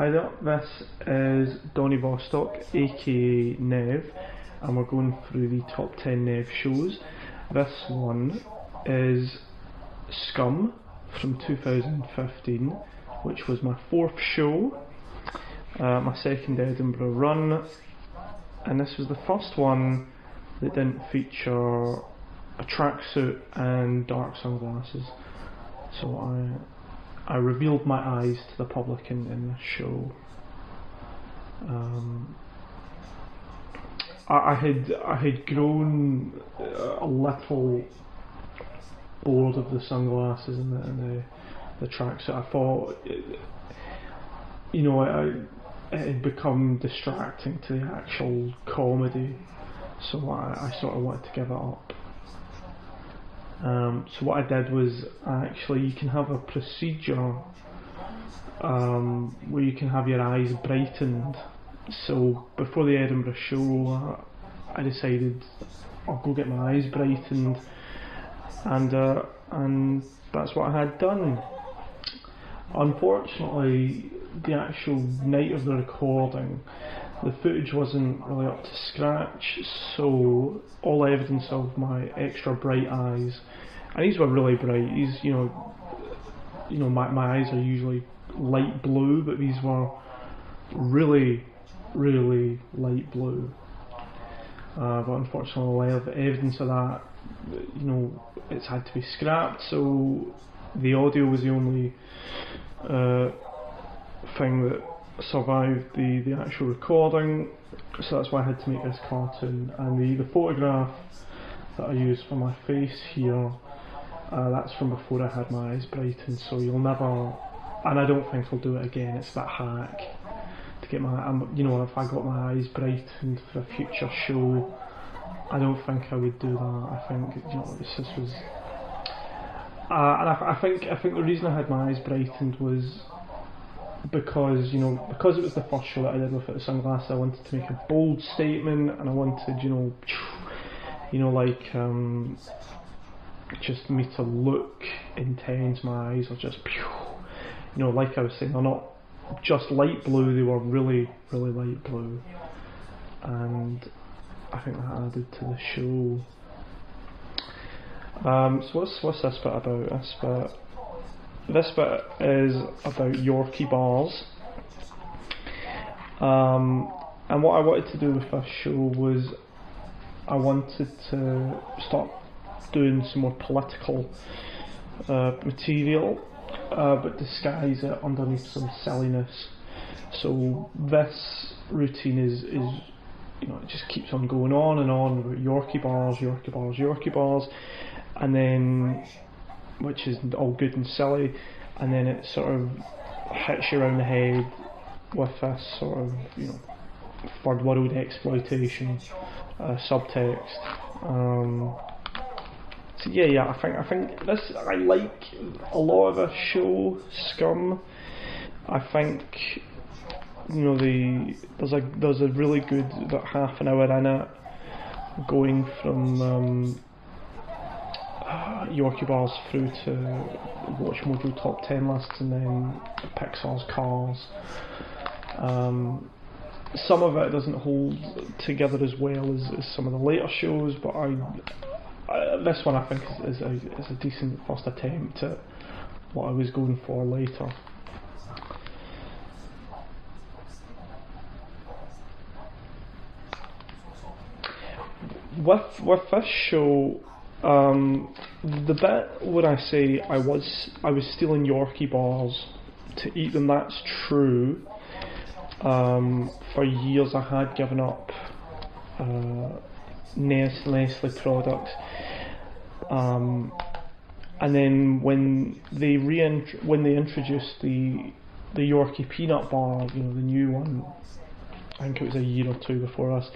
Hi there, this is Donny Bostock, aka Nev, and we're going through the top 10 Nev shows. This one is Scum from 2015, which was my fourth show, my second Edinburgh run, and this was the first one that didn't feature a tracksuit and dark sunglasses. So I revealed my eyes to the public in this show. I had grown a little bored of the sunglasses and the tracksuit. I thought, it had become distracting to the actual comedy, so I sort of wanted to give it up. So what I did was, you can have a procedure where you can have your eyes brightened. So before the Edinburgh show, I decided I'll go get my eyes brightened, and that's what I had done. Unfortunately, the actual night of the recording, the footage wasn't really up to scratch, so all evidence of my extra bright eyes, and these were really bright. These, my eyes are usually light blue, but these were really, really light blue. But unfortunately, a lot of evidence of that, it's had to be scrapped. So the audio was the only thing that survived the actual recording, so that's why I had to make this cartoon. And the photograph that I used for my face here, that's from before I had my eyes brightened, so you'll never, and I don't think I'll do it again. It's that hack to get if I got my eyes brightened for a future show, I don't think I would do that. I think this was and I think the reason I had my eyes brightened was because it was the first show that I did without the sunglasses. I wanted to make a bold statement, and I wanted just me to look intense. My eyes are just like I was saying, they're not just light blue, they were really, really light blue, and I think that added to the show. So what's this bit about? This bit is about Yorkie bars, and what I wanted to do with this show was I wanted to start doing some more political material, but disguise it underneath some silliness. So this routine is it just keeps on going on and on about Yorkie bars, Yorkie bars, Yorkie bars, and then, which is all good and silly, and then it sort of hits you around the head with this sort of third world exploitation subtext. So yeah, I think this, I like a lot of this show, Scum. I think there's a really good about half an hour in it, going from Yorkie bars through to Watch Mojo top 10 lists, and then Pixar's Cars. Some of it doesn't hold together as well as some of the later shows, but this one I think is a decent first attempt at what I was going for later. With this show, the bit where I say I was stealing Yorkie bars to eat them, that's true. For years I had given up Nestle products, and then when they introduced the Yorkie peanut bar, the new one, I think it was a year or two before us,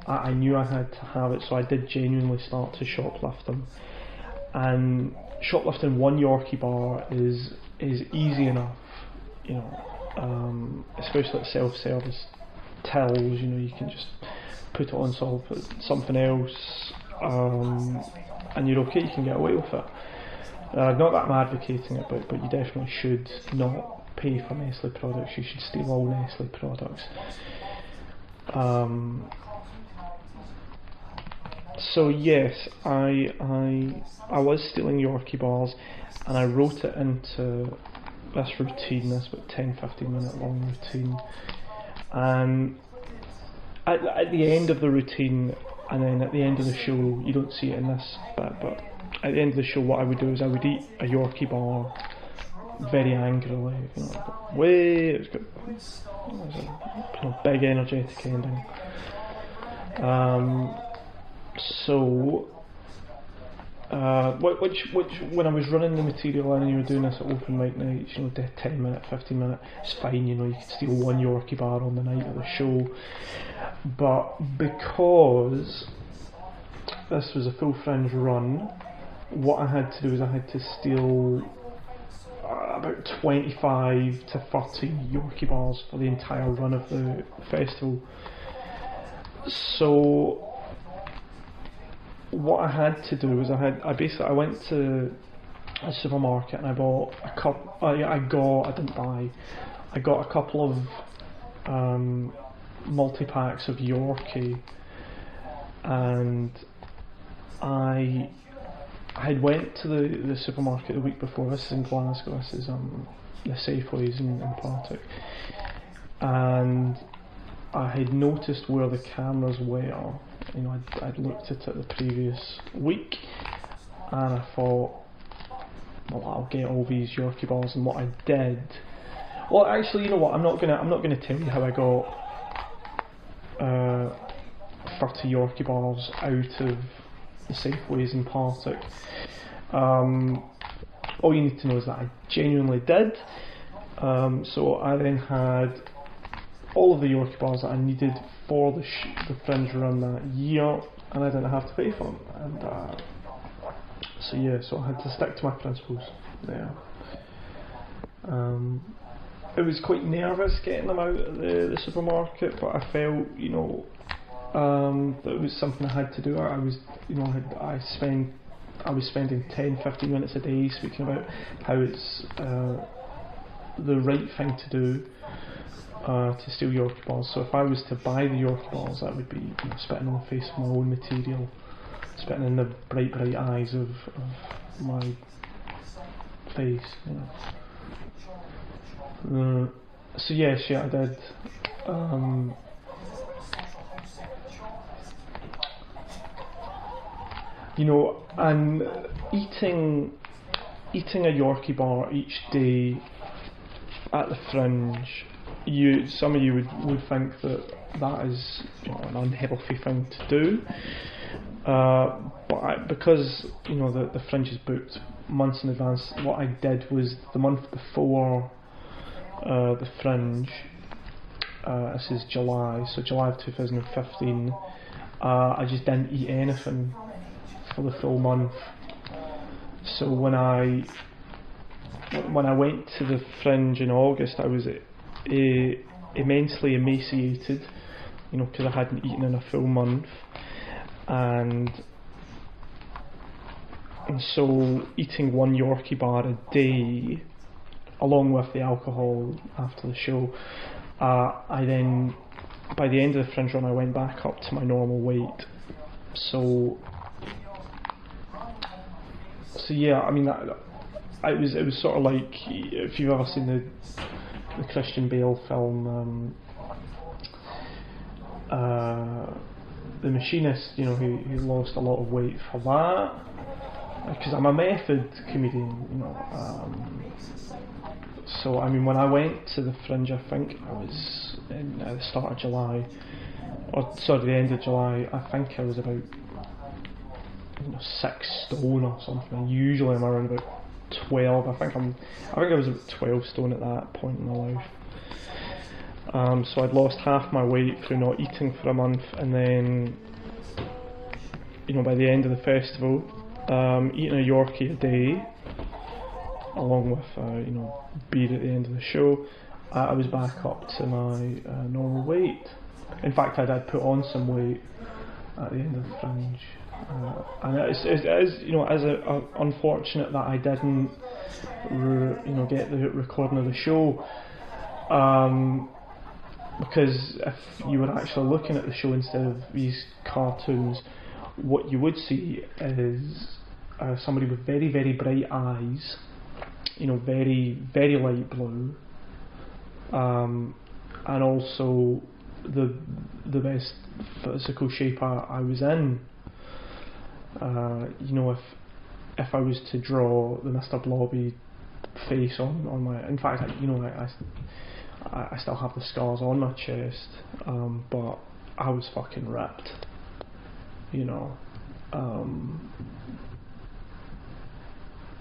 I knew I had to have it, so I did genuinely start to shoplift them. And shoplifting one Yorkie bar is easy enough, especially at self-service tills. You can just put it on something else, and you're okay. You can get away with it. Not that I'm advocating it, but you definitely should not pay for Nestle products, you should steal all Nestle products. So yes, I was stealing Yorkie bars, and I wrote it into this routine, this about 10-15 minute long routine. And at the end of the routine, and then at the end of the show, you don't see it in this bit, but at the end of the show, what I would do is I would eat a Yorkie bar very angrily. You know, it was a big energetic ending. When I was running the material and you were doing this at open mic nights, you know, 10 minute, 15 minute, it's fine, you know, you could steal one Yorkie bar on the night of the show. But because this was a full Fringe run, what I had to do is I had to steal about 25 to 30 Yorkie bars for the entire run of the festival. So what I had to do was I went to a supermarket and I bought a couple. I got a couple of multi-packs of Yorkie, and I had went to the supermarket the week before. This is in Glasgow. This is the Safeways in Partick, and I had noticed where the cameras were. You know, I'd looked at it the previous week, and I thought, well, I'll get all these Yorkie bars. And what I did, well, actually, you know what? I'm not gonna tell you how I got 30 Yorkie bars out of the Safeways in Partick. All you need to know is that I genuinely did. So I then had all of the Yorkie bars that I needed for the Fringe run that year, and I didn't have to pay for them. And so I had to stick to my principles there. It was quite nervous getting them out of the supermarket, but I felt, you know, that it was something I had to do. I was spending 10-15 minutes a day speaking about how it's the right thing to do to steal Yorkie bars. So if I was to buy the Yorkie bars, that would be, you know, spitting in the face of my own material, spitting in the bright eyes of my face, you know. So yes, yeah, I did. You know, and eating a Yorkie bar each day at the Fringe, some of you would think that is, you know, an unhealthy thing to do. But because, you know, the Fringe is booked months in advance, what I did was the month before the Fringe, this is July, so July of 2015, I just didn't eat anything for the full month. So when I went to the Fringe in August, I was immensely emaciated, you know, because I hadn't eaten in a full month, and so eating one Yorkie bar a day, along with the alcohol after the show, I then, by the end of the Fringe run, I went back up to my normal weight. So yeah, I mean, it was sort of like, if you've ever seen the Christian Bale film, The Machinist, you know, he lost a lot of weight for that, because I'm a method comedian, you know. So I mean, when I went to the Fringe, I think I was at the start of July, or sorry, the end of July. I think I was about, you know, 6 stone or something. Usually I'm around about 12. I think I was about 12 stone at that point in my life. So I'd lost half my weight through not eating for a month, and then, you know, by the end of the festival, eating a Yorkie a day, along with you know, beer at the end of the show, I was back up to my normal weight. In fact, I did put on some weight at the end of the Fringe. And it is, you know, it is unfortunate that I didn't, get the recording of the show. Because if you were actually looking at the show instead of these cartoons, what you would see is somebody with very, very bright eyes, very, very light blue, and also the best physical shape I was in. If I was to draw the Mr. Blobby face on my, in fact, I still have the scars on my chest, but I was fucking ripped,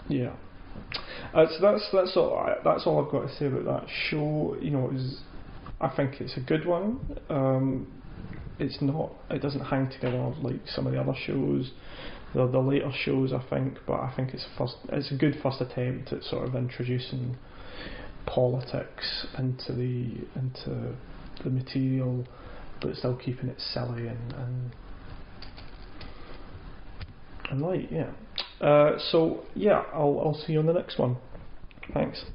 yeah. So that's all I've got to say about that show. I think it's a good one. It doesn't hang together like some of the other shows, the later shows, I think, but I think it's a good first attempt at sort of introducing politics into the material, but still keeping it silly and light. Yeah. So yeah, I'll see you on the next one. Thanks.